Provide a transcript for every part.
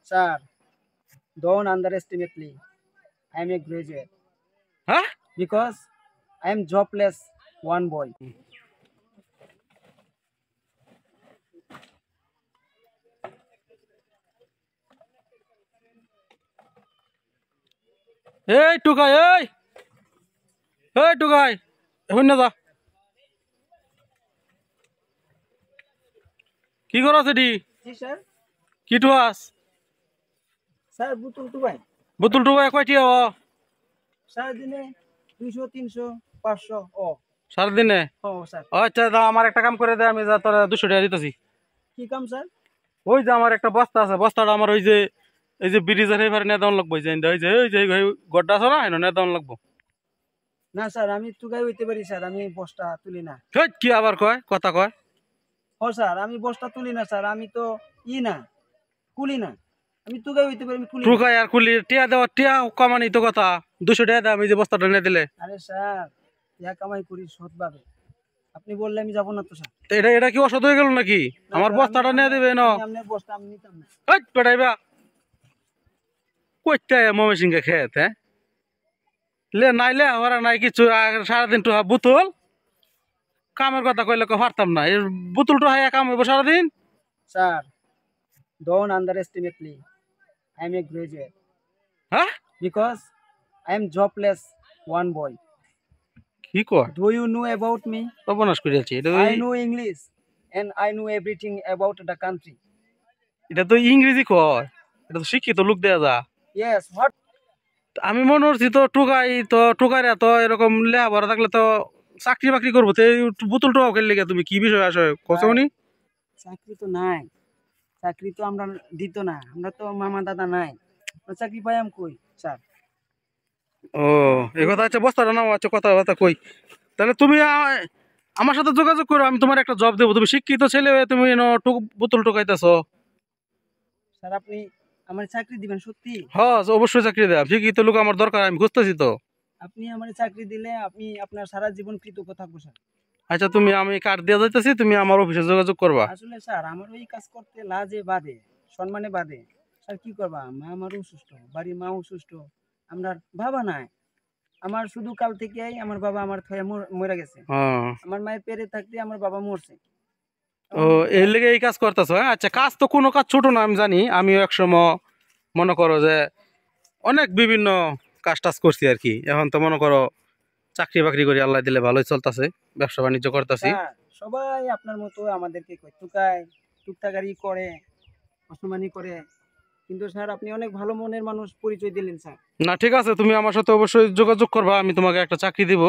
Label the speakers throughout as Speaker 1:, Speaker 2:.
Speaker 1: Sir, don't underestimate me. I am a graduate
Speaker 2: হ্যাঁ
Speaker 1: because I am jobless one boy.
Speaker 2: এই টুকাই এই এই টুকাই শুন না যা কি করছ এটি
Speaker 1: जी sir.
Speaker 2: কি টুয়াস
Speaker 1: Sir, butul tu bhai.
Speaker 2: বোতল টুকাই কয়টি হব
Speaker 1: Sir dine 200, 300, 500. Oh,
Speaker 2: সারাদিনে
Speaker 1: oh sir.
Speaker 2: আচ্ছা দাও আমার একটা কাম করে দে আমি যা তোর 200 টাকা দিতেছি
Speaker 1: কি কাম sir?
Speaker 2: ওই যে আমার একটা বস্তা আছে বস্তাটা আমার ওই যে এই যে ব্রিজের এবারে নিয়ে দেওয়ান লাগবো ওই যে গড্ডা আছে না এনে নিয়ে দেওয়ান লাগবো
Speaker 1: না স্যার আমি তুগাই হইতে পারি স্যার আমি বস্তা তুলি না
Speaker 2: হেই, কি আবার কয় কথা কয়
Speaker 1: ও স্যার আমি বস্তা তুলি না স্যার আমি তো না কুলি না আমি তুগাই হইতে পারি আমি কুলি না।
Speaker 2: টুকাই আর কুলি টিয়া দেওয়া টিয়া কমানি তো কথা 200 টাকা দাম এই যে বস্তাটা নিয়ে দিলে
Speaker 1: আরে স্যার ইয়া কামাই করি সৎভাবে আপনি বললে আমি যাবো না তো স্যার
Speaker 2: তো এটা কি অসৎ হয়ে গেল নাকি আমার
Speaker 1: স্যার,
Speaker 2: বস্তাটা নিয়ে দিবে না
Speaker 1: আমি আপনার বস্তা আমি নিতাম না
Speaker 2: হেই পেটাইবা কইতে ময়মনসিংহে খেত হ্যাঁ লে নাইলে আমার নাই কিছু সারাদিন টুহা বোতল কামের কথা কইলে পারতাম না এই বোতল টুহা কাম হইব সারাদিন
Speaker 1: sir don't underestimate me I am a graduate
Speaker 2: হ্যাঁ
Speaker 1: because I am jobless one boy
Speaker 2: কি কয়
Speaker 1: do you know about me
Speaker 2: সর্বনাশ করিয়াছি এটা
Speaker 1: I know English and I know everything about the country
Speaker 2: এটা তো ইংরেজি কয় এটা তো শিক্ষিত লোক দেয়া যা
Speaker 1: ইয়েস হোয়াট
Speaker 2: আমি মনে করছি তো টুকাইরা তো এরকম লেখাপড়া থাকলে তো চাকরি বাকরি করবো তো এই বোতল টোকাও খেললে তুমি কি বিষয় আসে কচনি
Speaker 1: চাকরি তো নাই চাকরি তো আমরা দিত না আমরা তো মামা দাদা নাই চাকরি পাই আমি কই স্যার
Speaker 2: ও এই কথা আচ্ছা বস্তাটা নাও আচ্ছা কথা কথা কই তাহলে তুমি আমার সাথে যোগাযোগ করো আমি তোমার একটা জব দেবো তুমি শিক্ষিত ছেলে হয়ে তুমি বোতল টোকাইতেছো
Speaker 1: স্যার আপনি আমার চাকরি দিবেন সত্যি
Speaker 2: হ্যাঁ অবশ্যই চাকরি দেয় শিক্ষিত লোক আমার দরকার আমি খুঁজতেছি তো
Speaker 1: আপনি আমার চাকরি দিলে আপনি আপনার সারা জীবন কৃতজ্ঞ থাকবো স্যার
Speaker 2: আচ্ছা আমি কার্ড দিয়ে যাইতেছি তুমি আমার অফিসে যোগাযোগ করবা
Speaker 1: আসলে স্যার আমার ওই কাজ করতে লাজে বাদে সম্মানে বাদে স্যার কি করবা মা আমার অসুস্থ বাড়ির মা অসুস্থ আমরা বাবা নাই আমার শুধু কাল থেকেই আমার বাবা আমার থয়ে মরে গেছে
Speaker 2: হ্যাঁ
Speaker 1: আমার মায়ের পেটে থাকতে আমার বাবা মরছে
Speaker 2: ও এই লেগে এই কাজ করতেছো হ্যাঁ আচ্ছা কাজ তো কোনো কাজ ছোট না আমি জানি আমিও একসময় মনে করো যে অনেক বিভিন্ন কাজ টাজ করছি আর কি এখন তো মনে করো চাকরি বাকরি করি আল্লাহ দিলে ভালোই চলতেছে ব্যবসা বাণিজ্য করতেছি
Speaker 1: স্যার সবাই আপনার মতো আমাদেরকে কয় টুকায় টুকটাকারি করে অসম্মানি করে কিন্তু স্যার আপনি অনেক ভালো মনের মানুষ পরিচয় দিলেন স্যার
Speaker 2: না ঠিক আছে তুমি আমার সাথে অবশ্যই যোগাযোগ করবা আমি তোমাকে একটা চাকরি দিব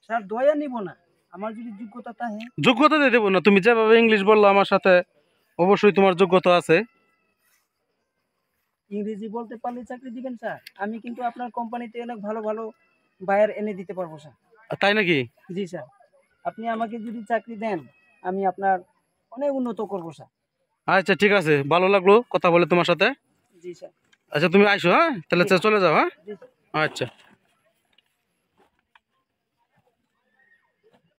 Speaker 1: স্যার দয়া নিব না আমার যদি যোগ্যতা থাকে
Speaker 2: যোগ্যতা দিয়ে দেবো না তুমি যেভাবে ইংলিশ বললো আমার সাথে অবশ্যই তোমার যোগ্যতা আছে
Speaker 1: ইংরেজি বলতে পারলে চাকরি দিবেন স্যার আমি কিন্তু আপনার কোম্পানিতে অনেক ভালো ভালো বায়ার এনে দিতে পারবো স্যার
Speaker 2: তাই নাকি
Speaker 1: জি স্যার আপনি আমাকে যদি চাকরি দেন আমি আপনার অনেক উন্নত করবো স্যার
Speaker 2: আচ্ছা ঠিক আছে ভালো লাগলো কথা বলে তোমার সাথে
Speaker 1: জি স্যার
Speaker 2: আচ্ছা তুমি আইসো হ্যাঁ তাহলে চলে যাও হ্যাঁ
Speaker 1: জি স্যার
Speaker 2: আচ্ছা